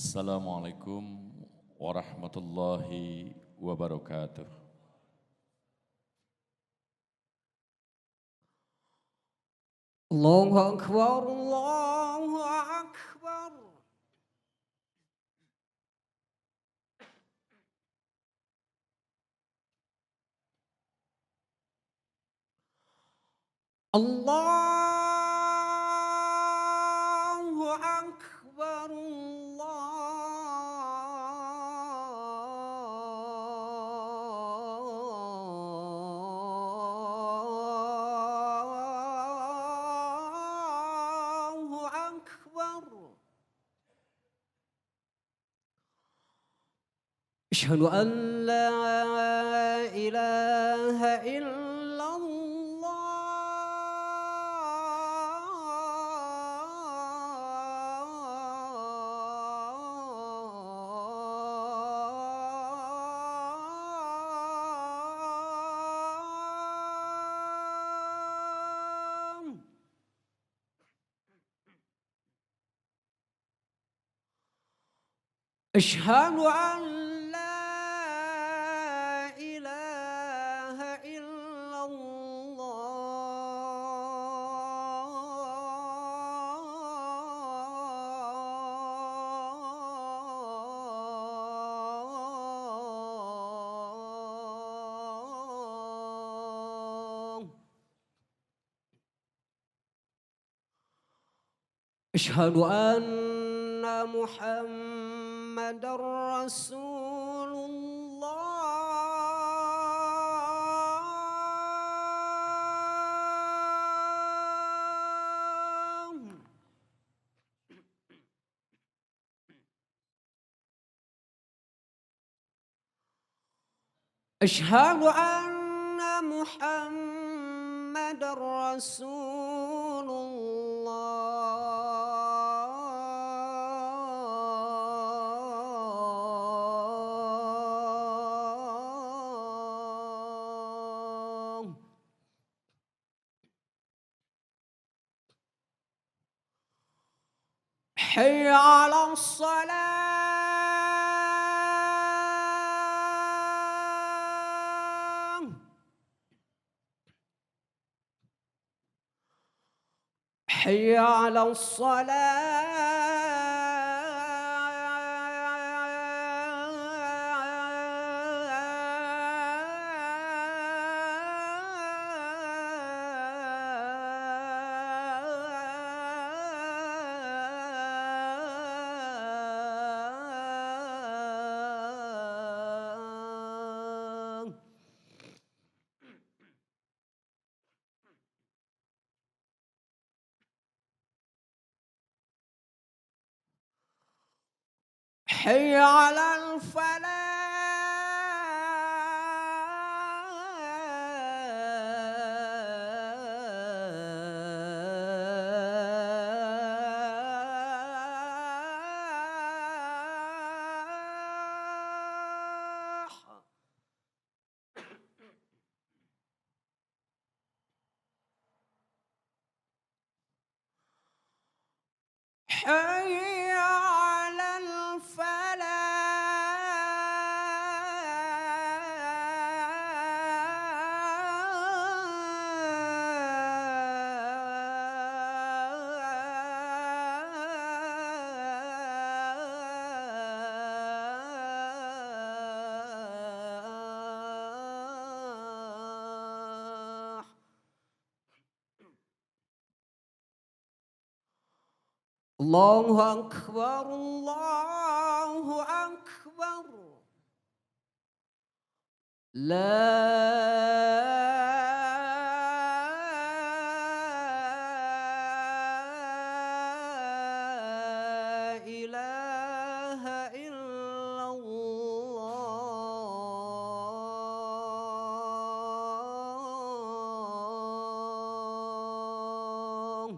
Assalamualaikum warahmatullahi wabarakatuh. Allahu Akbar, Allahu Akbar. Allahu Akbar, Allahu Akbar. Asyhadu an la ilaha illallah. أشهد أن لا إله إلا الله. أشهد أن محمد رسول الله. أشهد أن محمد رسول الله. حي على الصلاة. حي على الصلاة. حي على الفلاح. حي على الفلاح. الله أكبر، الله أكبر. لا إله إلا الله.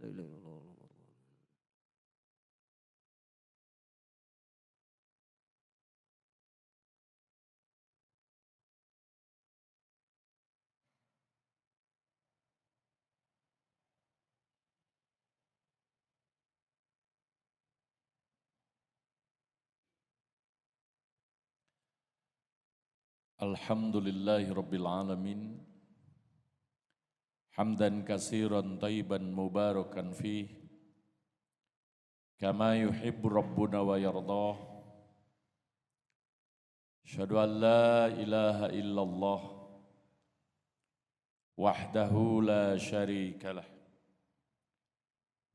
لا إله إلا الله. Alhamdulillahi Rabbil Alamin. Hamdan kasiran tayyiban mubarakan fih. Kama yuhibbu Rabbuna wa yardah. Asyhadu an la ilaha illallah. Wahdahu la syarika lah.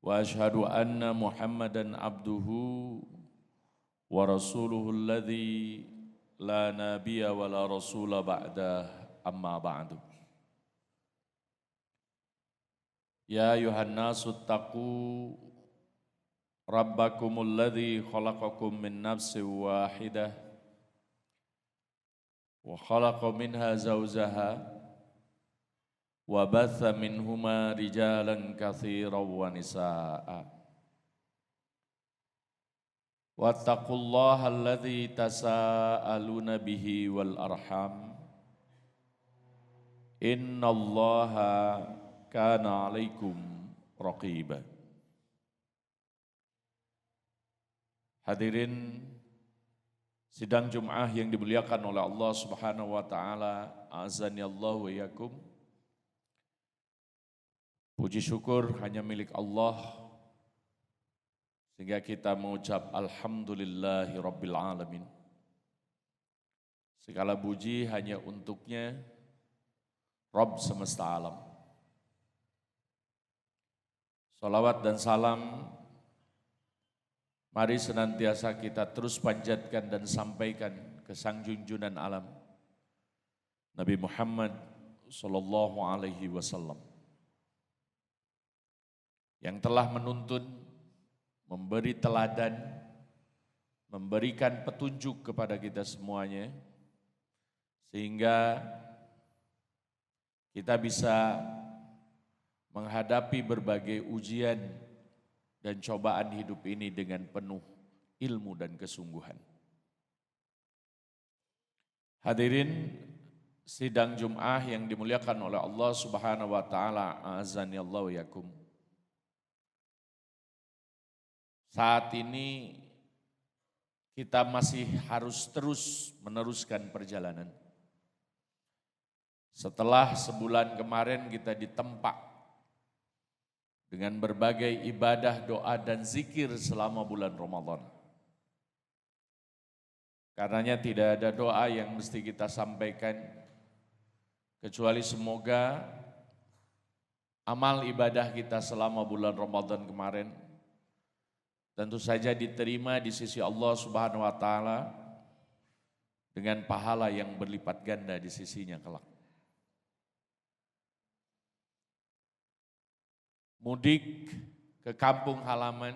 Wa asyhadu anna Muhammadan abduhu wa rasuluhu alladhi la nabiyya wa la rasula ba'dah amma ba'du. Ya ayuhan nasu taqu rabbakumul ladzi khalaqakum min nafsin wahidah wa khalaqa minha zawjaha wa batha minhuma rijalan katsiran wa nisaa'a. Wattaqullaha alladzi tasaaluna bihi wal arham. Innallaha kana 'alaikum raqiba. Hadirin sidang Jum'ah yang dimuliakan oleh Allah Subhanahu wa taala, azani Allah wa iyyakum. Puji syukur hanya milik Allah, sehingga kita mengucap alhamdulillahi rabbil alamin. Segala puji hanya untuknya, Rabb semesta alam. Salawat dan salam mari senantiasa kita terus panjatkan dan sampaikan ke sang junjungan alam, Nabi Muhammad sallallahu alaihi wasallam, yang telah menuntun, memberi teladan, memberikan petunjuk kepada kita semuanya, sehingga kita bisa menghadapi berbagai ujian dan cobaan hidup ini dengan penuh ilmu dan kesungguhan. Hadirin sidang Jum'ah yang dimuliakan oleh Allah Subhanahu wa taala, azani Allah wa yakum. Saat ini kita masih harus terus meneruskan perjalanan. Setelah sebulan kemarin kita ditempa dengan berbagai ibadah, doa dan zikir selama bulan Ramadan. Karenanya tidak ada doa yang mesti kita sampaikan, kecuali semoga amal ibadah kita selama bulan Ramadan kemarin tentu saja diterima di sisi Allah Subhanahu wa taala dengan pahala yang berlipat ganda di sisinya kelak. Mudik ke kampung halaman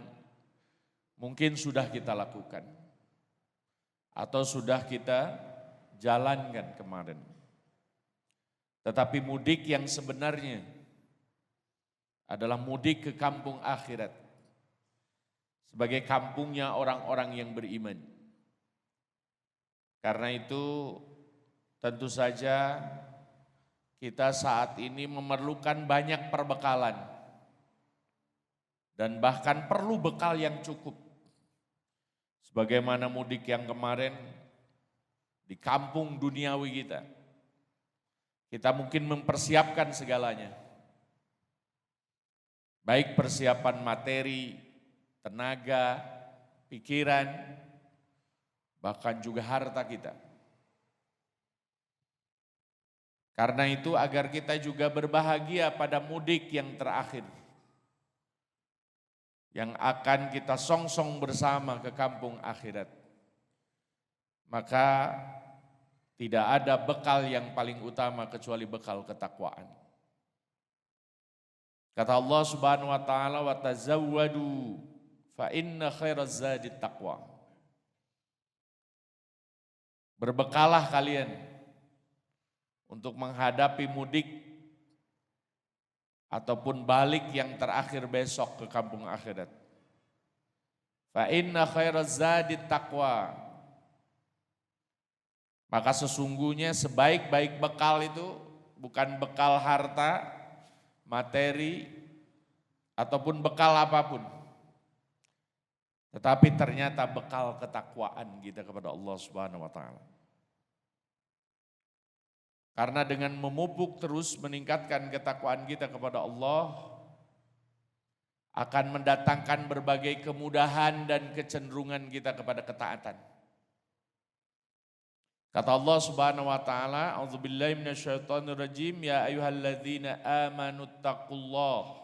mungkin sudah kita lakukan atau sudah kita jalankan kemarin. Tetapi mudik yang sebenarnya adalah mudik ke kampung akhirat, sebagai kampungnya orang-orang yang beriman. Karena itu tentu saja kita saat ini memerlukan banyak perbekalan dan bahkan perlu bekal yang cukup. Sebagaimana mudik yang kemarin di kampung duniawi kita, kita mungkin mempersiapkan segalanya. Baik persiapan materi, tenaga, pikiran, bahkan juga harta kita. Karena itu agar kita juga berbahagia pada mudik yang terakhir, yang akan kita songsong bersama ke kampung akhirat. Maka tidak ada bekal yang paling utama kecuali bekal ketakwaan. Kata Allah Subhanahu wa taala, wa tazawwadu fa inna khairaz zadi taqwa. Berbekalah kalian untuk menghadapi mudik ataupun balik yang terakhir besok ke kampung akhirat. Fa inna khairaz zadi taqwa. Maka sesungguhnya sebaik-baik bekal itu bukan bekal harta, materi, ataupun bekal apapun. Tetapi ternyata bekal ketakwaan kita kepada Allah Subhanahu wa taala. Karena dengan memupuk terus meningkatkan ketakwaan kita kepada Allah akan mendatangkan berbagai kemudahan dan kecenderungan kita kepada ketaatan. Kata Allah Subhanahu wa taala, "A'udzubillahi minasyaitonirrajim, ya ayyuhalladzina amanu taqullaha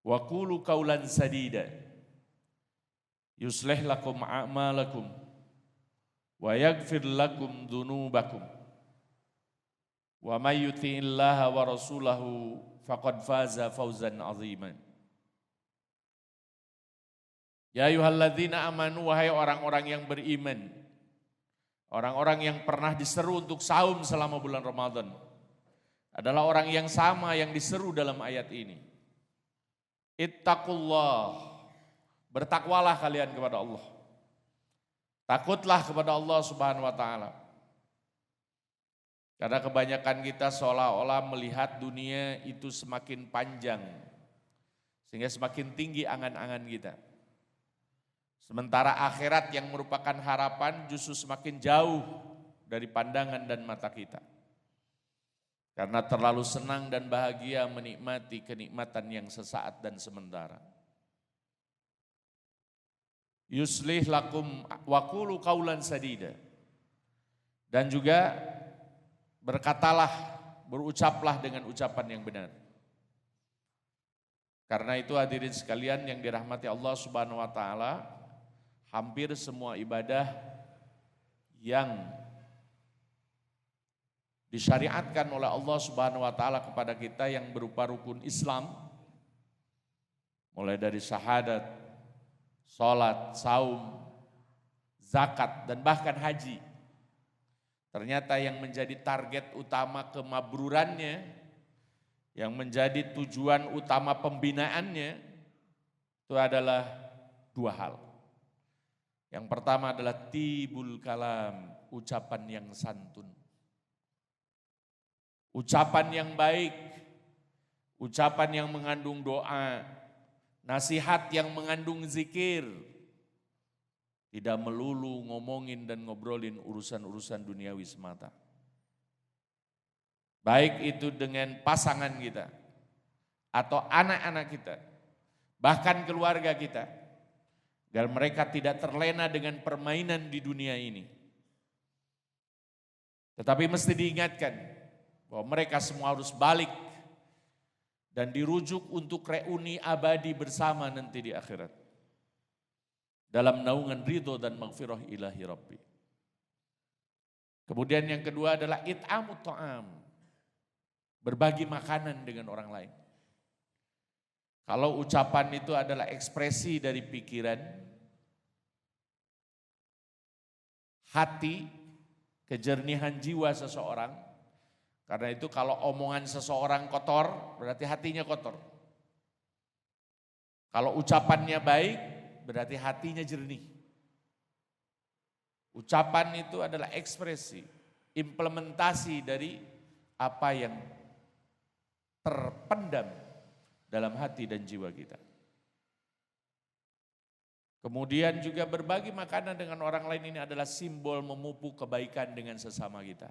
wa qulu qawlan sadida. Yuslih lakum a'malakum wa yaghfir lakum dzunubakum. Wa may yuti'illaha wa rasulahu faqad faza fawzan 'aziman." Ya ayyuhalladzina amanu, wahai orang-orang yang beriman, orang-orang yang pernah diseru untuk saum selama bulan Ramadan, adalah orang yang sama yang diseru dalam ayat ini. Ittaqullah, bertakwalah kalian kepada Allah. Takutlah kepada Allah Subhanahu wa taala. Karena kebanyakan kita seolah-olah melihat dunia itu semakin panjang, sehingga semakin tinggi angan-angan kita. Sementara akhirat yang merupakan harapan justru semakin jauh dari pandangan dan mata kita. Karena terlalu senang dan bahagia menikmati kenikmatan yang sesaat dan sementara. Yuslih lakum wa qulu qawlan sadida. Dan juga berkatalah, berucaplah dengan ucapan yang benar. Karena itu hadirin sekalian yang dirahmati Allah Subhanahu wa taala, hampir semua ibadah yang disyariatkan oleh Allah Subhanahu wa taala kepada kita yang berupa rukun Islam, mulai dari syahadat, salat, saum, zakat, dan bahkan haji. Ternyata yang menjadi target utama kemabrurannya, yang menjadi tujuan utama pembinaannya, itu adalah dua hal. Yang pertama adalah tibul kalam, ucapan yang santun. Ucapan yang baik, ucapan yang mengandung doa, nasihat yang mengandung zikir. Tidak melulu ngomongin dan ngobrolin urusan-urusan duniawi semata. Baik itu dengan pasangan kita, atau anak-anak kita, bahkan keluarga kita. Agar mereka tidak terlena dengan permainan di dunia ini. Tetapi mesti diingatkan bahwa mereka semua harus balik dan dirujuk untuk reuni abadi bersama nanti di akhirat. Dalam naungan ridho dan maghfirah ilahi Rabbi. Kemudian yang kedua adalah it'amut ta'am. Berbagi makanan dengan orang lain. Kalau ucapan itu adalah ekspresi dari pikiran, hati, kejernihan jiwa seseorang. Karena itu kalau omongan seseorang kotor, berarti hatinya kotor. Kalau ucapannya baik, berarti hatinya jernih. Ucapan itu adalah ekspresi, implementasi dari apa yang terpendam dalam hati dan jiwa kita. Kemudian juga berbagi makanan dengan orang lain ini adalah simbol memupuk kebaikan dengan sesama kita.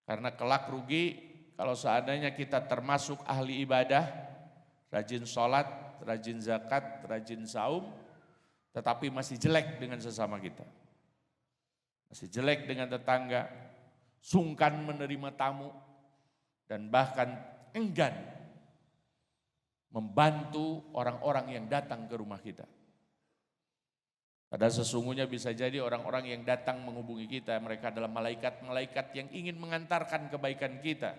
Karena kelak rugi kalau seandainya kita termasuk ahli ibadah, rajin sholat, rajin zakat, rajin saum, tetapi masih jelek dengan sesama kita. Masih jelek dengan tetangga, sungkan menerima tamu, dan bahkan enggan membantu orang-orang yang datang ke rumah kita. Padahal sesungguhnya bisa jadi orang-orang yang datang menghubungi kita, mereka adalah malaikat-malaikat yang ingin mengantarkan kebaikan kita,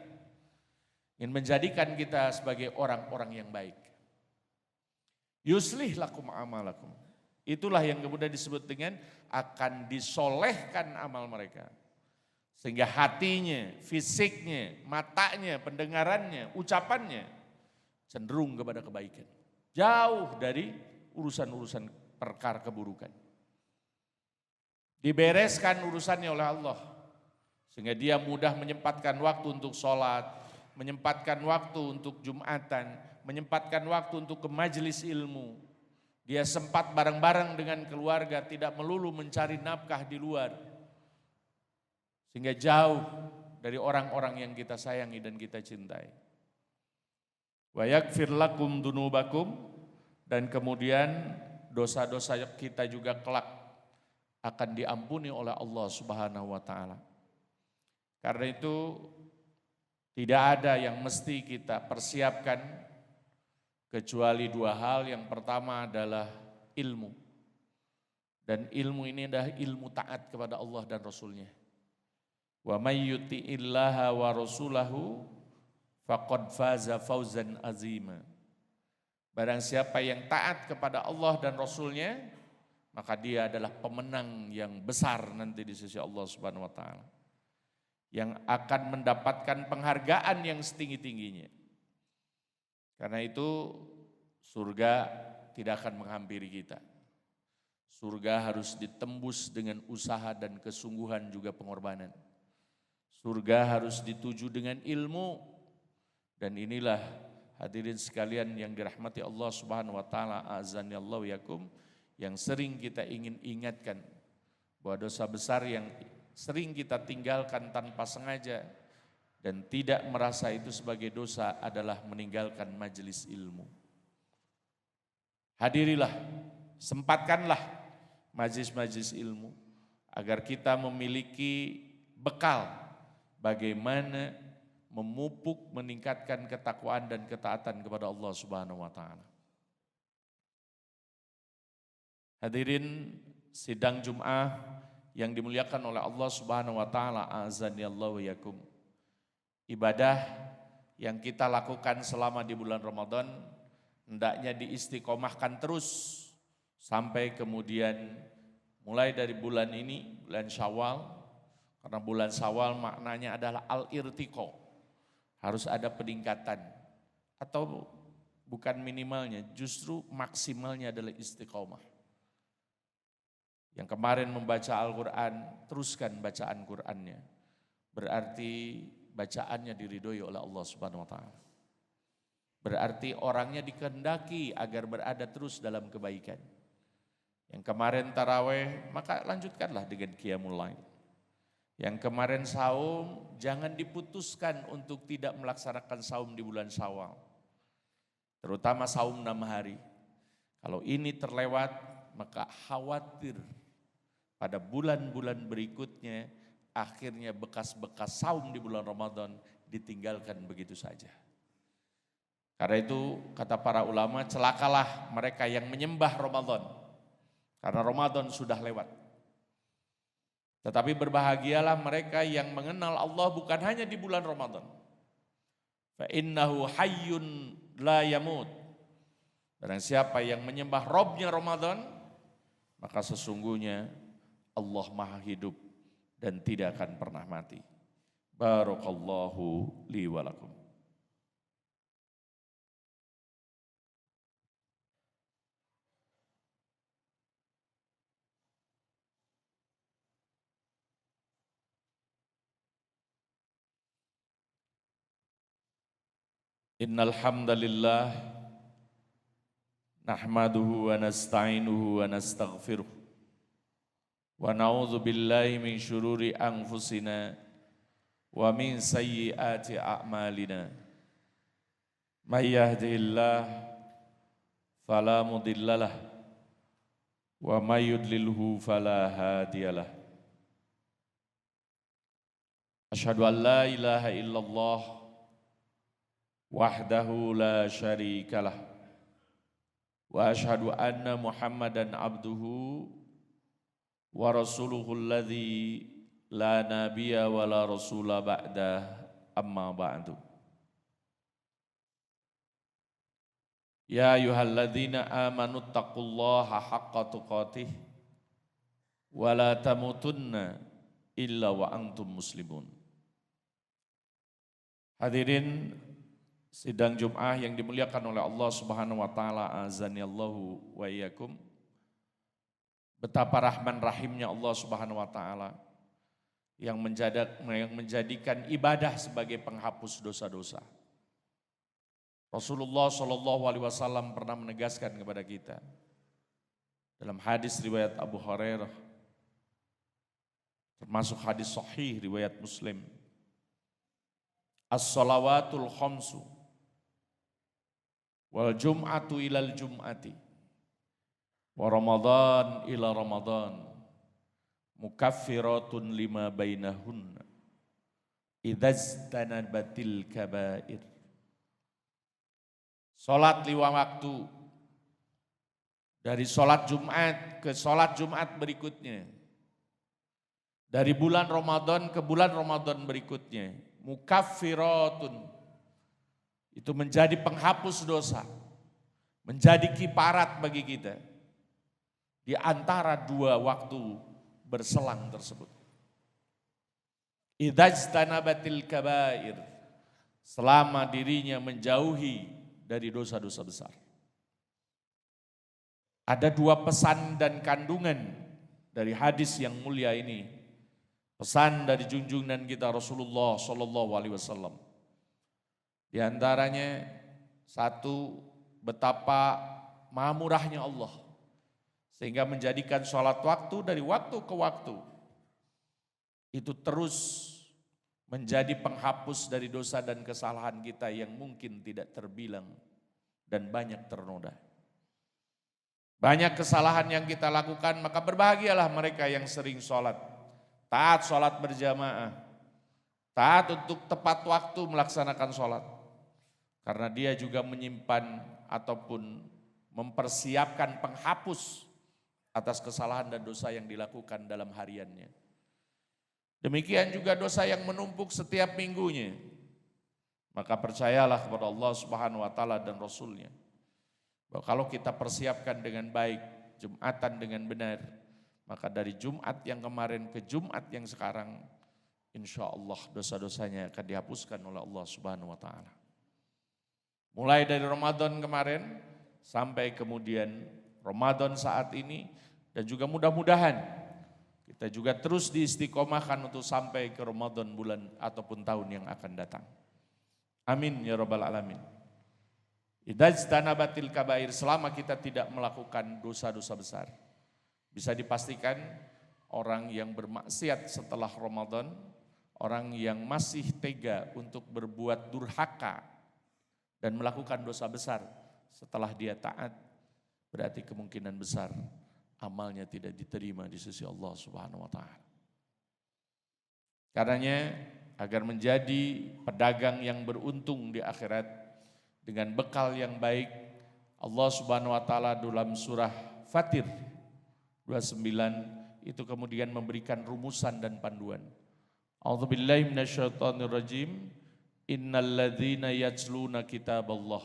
ingin menjadikan kita sebagai orang-orang yang baik. Yuslih lakum amalakum. Itulah yang kemudian disebut dengan akan disolehkan amal mereka. Sehingga hatinya, fisiknya, matanya, pendengarannya, ucapannya cenderung kepada kebaikan. Jauh dari urusan-urusan perkara keburukan. Dibereskan urusannya oleh Allah. Sehingga dia mudah menyempatkan waktu untuk sholat, menyempatkan waktu untuk Jumatan, menyempatkan waktu untuk ke majelis ilmu. Dia sempat bareng-bareng dengan keluarga, tidak melulu mencari nafkah di luar. Sehingga jauh dari orang-orang yang kita sayangi dan kita cintai. Wa yaghfir lakum dunubakum, dan kemudian dosa-dosa kita juga kelak akan diampuni oleh Allah Subhanahu wa taala. Karena itu tidak ada yang mesti kita persiapkan kecuali dua hal. Yang pertama adalah ilmu. Dan ilmu ini adalah ilmu taat kepada Allah dan Rasulnya. Wa may yuti'illaha wa rasulahu faqad faza fawzan azima. Barang siapa yang taat kepada Allah dan Rasulnya, maka dia adalah pemenang yang besar nanti di sisi Allah Subhanahu wa taala. Yang akan mendapatkan penghargaan yang setinggi-tingginya. Karena itu surga tidak akan menghampiri kita. Surga harus ditembus dengan usaha dan kesungguhan juga pengorbanan. Surga harus dituju dengan ilmu, dan inilah hadirin sekalian yang dirahmati Allah Subhanahu wa taala, azanillahu yakum, yang sering kita ingin ingatkan bahwa dosa besar yang sering kita tinggalkan tanpa sengaja dan tidak merasa itu sebagai dosa adalah meninggalkan majelis ilmu. Hadirilah, sempatkanlah majelis-majelis ilmu agar kita memiliki bekal bagaimana memupuk, meningkatkan ketakwaan dan ketaatan kepada Allah Subhanahu wa taala. Hadirin sidang Jum'ah yang dimuliakan oleh Allah Subhanahu wa taala, azanillahu yakum. Ibadah yang kita lakukan selama di bulan Ramadan hendaknya diistiqomahkan terus sampai kemudian mulai dari bulan ini, bulan Syawal. Karena bulan Syawal maknanya adalah al-irtiqo. Harus ada peningkatan. Atau bukan minimalnya, justru maksimalnya adalah istiqomah. Yang kemarin membaca Al-Quran, teruskan bacaan Qurannya. Berarti bacaannya diridhoi oleh Allah Subhanahu wa taala. Berarti orangnya dikehendaki agar berada terus dalam kebaikan. Yang kemarin taraweh, maka lanjutkanlah dengan qiyamul lail. Yang kemarin saum, jangan diputuskan untuk tidak melaksanakan saum di bulan Syawal. Terutama saum 6 hari. Kalau ini terlewat, maka khawatir pada bulan-bulan berikutnya, akhirnya bekas-bekas saum di bulan Ramadan ditinggalkan begitu saja. Karena itu kata para ulama, celakalah mereka yang menyembah Ramadan. Karena Ramadan sudah lewat. Tetapi berbahagialah mereka yang mengenal Allah bukan hanya di bulan Ramadan. Fa innahu hayyun la yamut. Barang siapa yang menyembah Robnya Ramadan, maka sesungguhnya Allah Maha hidup dan tidak akan pernah mati. Barakallahu li wa lakum. Innal hamdalillah nahmaduhu wa nasta'inuhu wa nastaghfiruh wa na'udzu billahi min syururi anfusina wa min sayyiati a'malina. May yahdihillah fala mudhillalah wa may yudlilhu fala hadiyalah. Asyhadu an la ilaha illallah wahdahu la syarikalah wa asyhadu anna Muhammadan abduhu wa rasuluhu alladzi la nabiyya wa la rasula ba'da, amma ba'du. Ya ayyuhalladzina amanu taqullaha haqqa tuqatih wa la tamutunna illa wa antum muslimun. Hadirin sidang Jum'ah yang dimuliakan oleh Allah Subhanahu wa taala, azanillahu wa iyyakum. Betapa rahman rahimnya Allah Subhanahu wa taala yang menjadikan ibadah sebagai penghapus dosa-dosa. Rasulullah Shallallahu alaihi wasallam pernah menegaskan kepada kita dalam hadis riwayat Abu Hurairah, termasuk hadis sahih riwayat Muslim. As-salawatul khamsu wal jum'atu ilal jum'ati wa ramadan ila ramadan mukaffiratun lima bainahunna idzajtanabatil kabair. Salat 5 waktu dari salat Jumat ke salat Jumat berikutnya, dari bulan Ramadan ke bulan Ramadan berikutnya, mukaffiratun, itu menjadi penghapus dosa, menjadi kiparat bagi kita di antara 2 waktu berselang tersebut. Idzajtanabatil kabair, selama dirinya menjauhi dari dosa-dosa besar. Ada 2 pesan dan kandungan dari hadis yang mulia ini. Pesan dari junjungan kita Rasulullah Shallallahu Alaihi Wasallam. Di antaranya 1, betapa maha murahnya Allah sehingga menjadikan sholat waktu dari waktu ke waktu itu terus menjadi penghapus dari dosa dan kesalahan kita yang mungkin tidak terbilang dan banyak ternoda. Banyak kesalahan yang kita lakukan, maka berbahagialah mereka yang sering sholat. Taat sholat berjamaah, taat untuk tepat waktu melaksanakan sholat. Karena dia juga menyimpan ataupun mempersiapkan penghapus atas kesalahan dan dosa yang dilakukan dalam hariannya. Demikian juga dosa yang menumpuk setiap minggunya. Maka percayalah kepada Allah Subhanahu wa taala dan Rasulnya, bahwa kalau kita persiapkan dengan baik, Jumatan dengan benar, maka dari Jumat yang kemarin ke Jumat yang sekarang, insya Allah dosa-dosanya akan dihapuskan oleh Allah Subhanahu wa taala. Mulai dari Ramadan kemarin sampai kemudian Ramadan saat ini, dan juga mudah-mudahan kita juga terus diistiqomahkan untuk sampai ke Ramadan bulan ataupun tahun yang akan datang. Amin ya rabbal alamin. Idzajtanabatil kabair, selama kita tidak melakukan dosa-dosa besar. Bisa dipastikan orang yang bermaksiat setelah Ramadan, orang yang masih tega untuk berbuat durhaka dan melakukan dosa besar setelah dia taat, berarti kemungkinan besar amalnya tidak diterima di sisi Allah Subhanahu wa taala. Karenanya agar menjadi pedagang yang beruntung di akhirat dengan bekal yang baik, Allah Subhanahu wa taala dalam surah Fatir 29 itu kemudian memberikan rumusan dan panduan. A'udzubillahi minasyaitonirrajim. Innalladzina yatsluna kitaballah.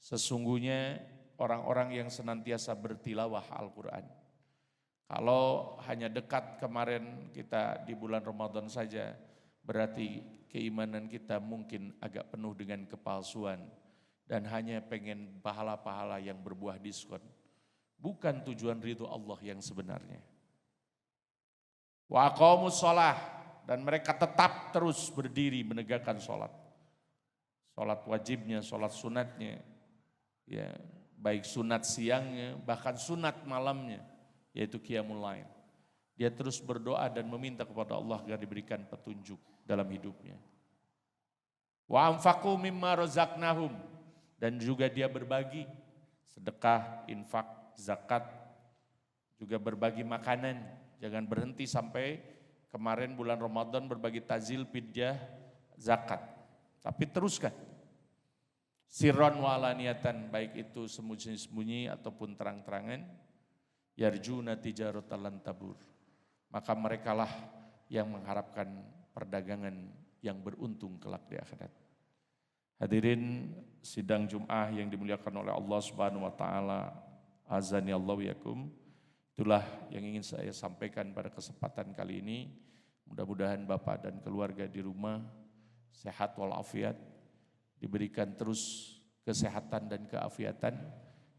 Sesungguhnya orang-orang yang senantiasa bertilawah Al-Quran. Kalau hanya dekat kemarin kita di bulan Ramadan saja, berarti keimanan kita mungkin agak penuh dengan kepalsuan dan hanya pengen pahala-pahala yang berbuah diskon. Bukan tujuan ridho Allah yang sebenarnya. Wa aqamus shalah, dan mereka tetap terus berdiri menegakkan sholat. Sholat wajibnya, sholat sunatnya, ya, baik sunat siangnya, bahkan sunat malamnya, yaitu qiyamul lail. Dia terus berdoa dan meminta kepada Allah agar diberikan petunjuk dalam hidupnya. Wa anfaqu mimma razaqnahum, dan juga dia berbagi, sedekah, infak, zakat, juga berbagi makanan. Jangan berhenti sampai kemarin bulan Ramadan berbagi takjil, fidyah, zakat. Tapi teruskan. Sirron walaniatan, baik itu sembunyi-sembunyi ataupun terang-terangan. Yarjuna tijaratan lan tabur. Maka merekalah yang mengharapkan perdagangan yang beruntung kelak di akhirat. Hadirin sidang Jum'ah yang dimuliakan oleh Allah Subhanahu wa taala, azani Allah wa yakum. Itulah yang ingin saya sampaikan pada kesempatan kali ini. Mudah-mudahan Bapak dan keluarga di rumah sehat walafiat, diberikan terus kesehatan dan keafiatan,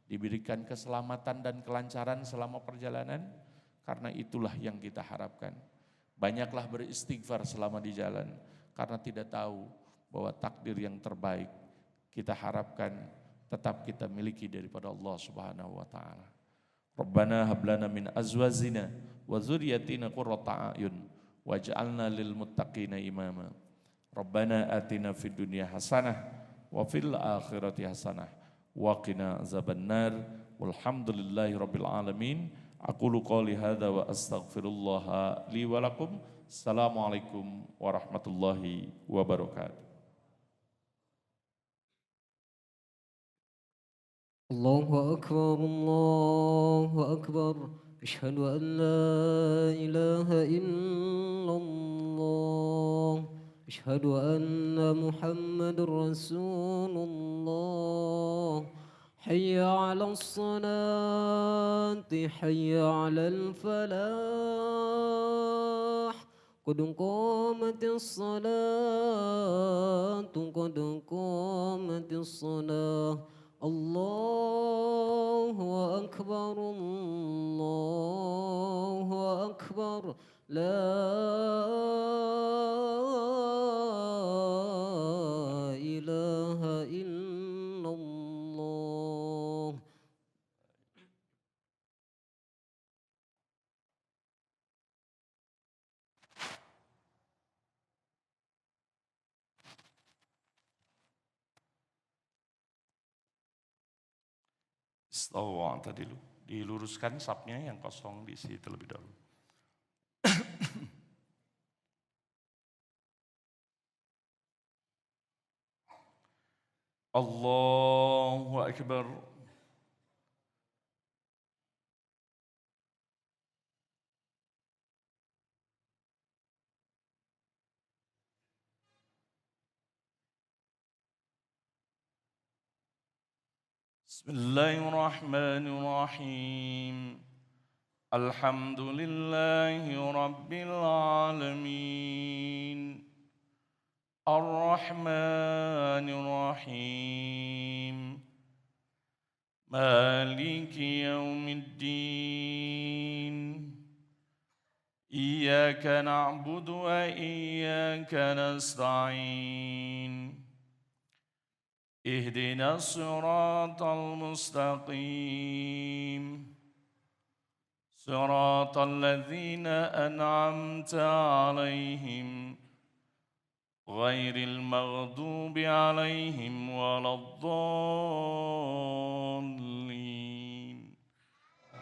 diberikan keselamatan dan kelancaran selama perjalanan, karena itulah yang kita harapkan. Banyaklah beristighfar selama di jalan, karena tidak tahu bahwa takdir yang terbaik kita harapkan tetap kita miliki daripada Allah Subhanahu wa taala. Rabbana hab lana min azwajina wa dzurriyyatina qurrata a'yun waj'alna lil muttaqina imama. Rabbana atina fid dunya hasanah wa fil akhirati hasanah wa qina azabannar. Walhamdulillahi rabbil alamin. Aqulu qouli hadza wa astaghfirullah li wa lakum. Assalamualaikum warahmatullahi wabarakatuh. الله أكبر الله أكبر أشهد أن لا إله إلا الله أشهد أن محمد رسول الله حي على الصلاة حي على الفلاح قد قامت الصلاة قد قامت الصلاة الله أكبر الله أكبر لا إله إلا الله. Istawu tadilu, diluruskan sapnya yang kosong diisi terlebih dahulu. Allahu Akbar. Bismillahirrahmanirrahim. Alhamdulillahi rabbil alamin. Ar-Rahmanir Rahim. Maliki yaumiddin. Iyyaka na'budu wa iyyaka nasta'in. اهدنا الصراط المستقيم صراط الذين أنعمت عليهم غير المغضوب عليهم ولا الضالين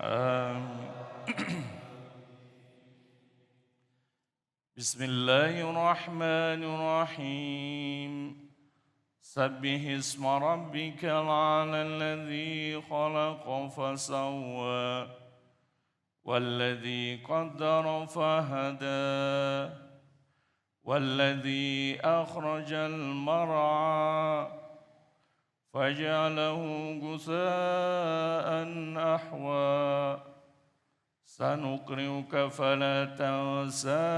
آمين. بسم الله الرحمن الرحيم. سبح اسم ربك الأعلى الذي خلق فسوى والذي قدر فهدى والذي أخرج المرعى فجعله غثاء أحوى سنقرئك فلا تنسى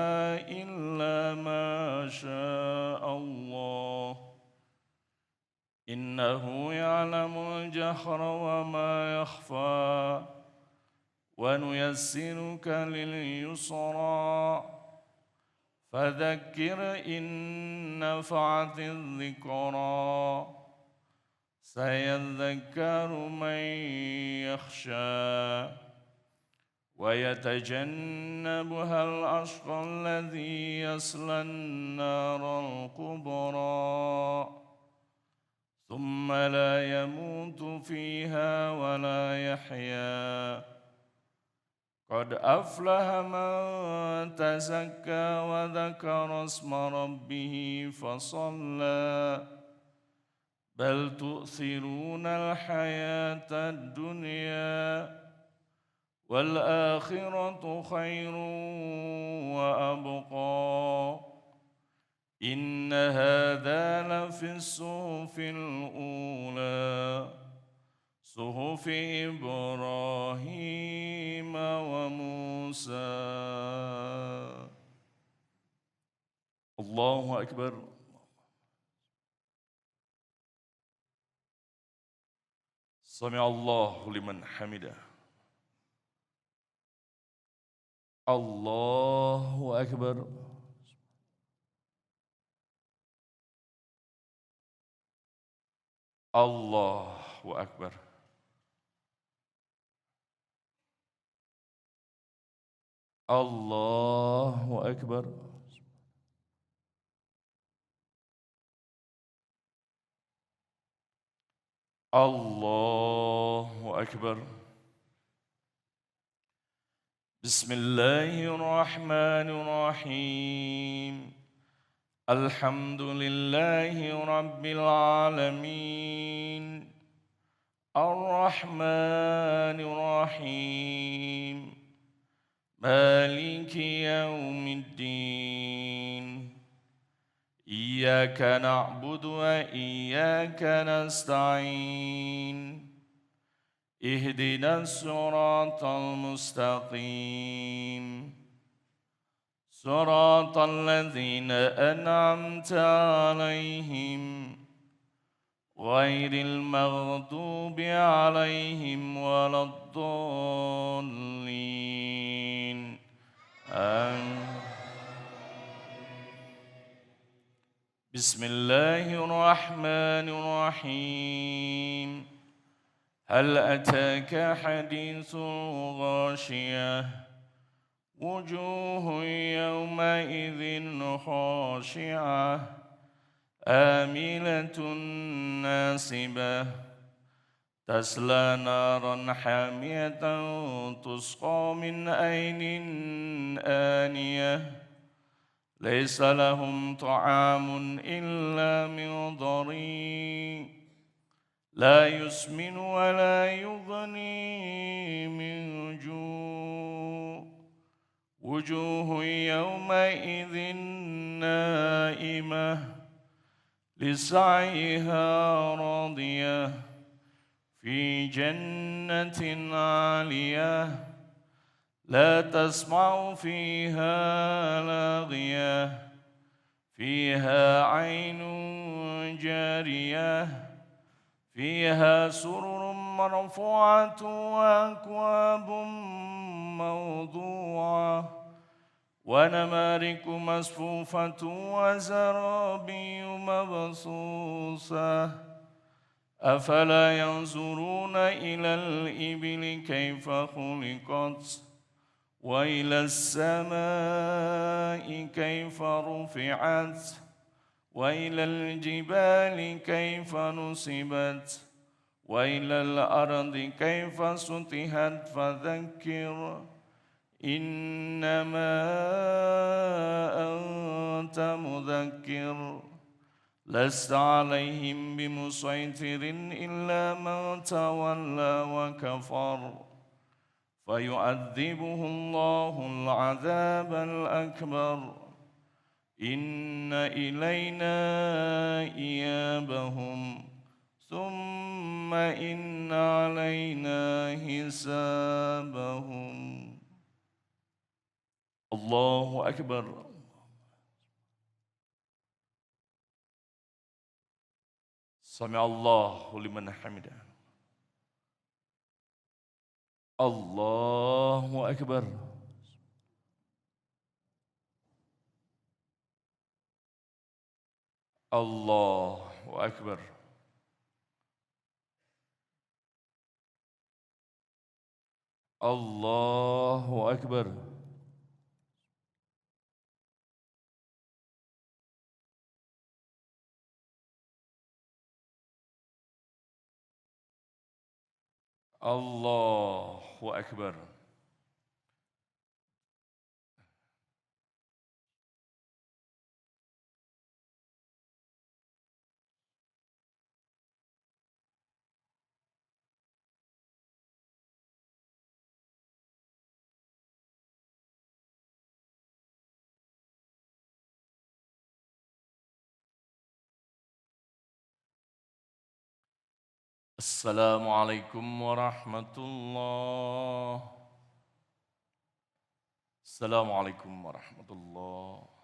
إلا ما شاء الله إنه يعلم الجهر وما يخفى ونيسرك لليسرى فذكر إن نفعت الذكرى سيذكر من يخشى ويتجنبها الأشقى الذي يصلى النار الكبرى ثم لا يموت فيها ولا يحيا قد أفلح من تزكى وذكر اسم ربه فصلى بل تؤثرون الحياة الدنيا والآخرة خير وأبقى إن هذا لفي الصحف الأولى صحف إبراهيم وموسى. الله أكبر. سمع الله لمن حمده. الله أكبر. Allahu Akbar. Allahu Akbar. Allahu Akbar. Bismillahirrahmanirrahim. Alhamdulillahi Rabbil Alamin. Ar-Rahmanir Rahim. Maliki Yaumiddin. Iyyaka na'budu wa iyyaka nasta'in. Ihdinas siratal mustaqim. Siratal ladzina an'amta 'alaihim ghairil maghdubi 'alaihim waladdallin. Amin. Bismillahirrahmanirrahim. Hal ataka hadithul ghashiyah. Wujuhun yawma idzin khashi'ah. Amilatun nasibah. Tasla naran hamiyatan tusqa min ainin aniyah. ليس لهم طعام إلا من ضريع لا يسمن ولا يغني من جوع وجوه يومئذ نائمة لسعيها راضية في جنة عالية لا تسمع فيها لاغية فيها عين جارية فيها سرر مرفوعة وأكواب موضوعة ونمارق مصفوفة وزرابي مبثوثة أفلا ينظرون إلى الإبل كيف خلقت وإلى السماء كيف رفعت وإلى الجبال كيف نصبت وإلى الأرض كيف سطحت فذكر إنما أنت مذكر لست عليهم بمسيطر إلا من تولى وكفر فيعذبه الله العذاب الأكبر إن إلينا إيابهم ثم إن علينا حسابهم. الله أكبر. سمع الله لمن حمده. الله أكبر. الله أكبر. الله أكبر. الله أكبر. Assalamualaikum warahmatullahi. Assalamualaikum warahmatullahi.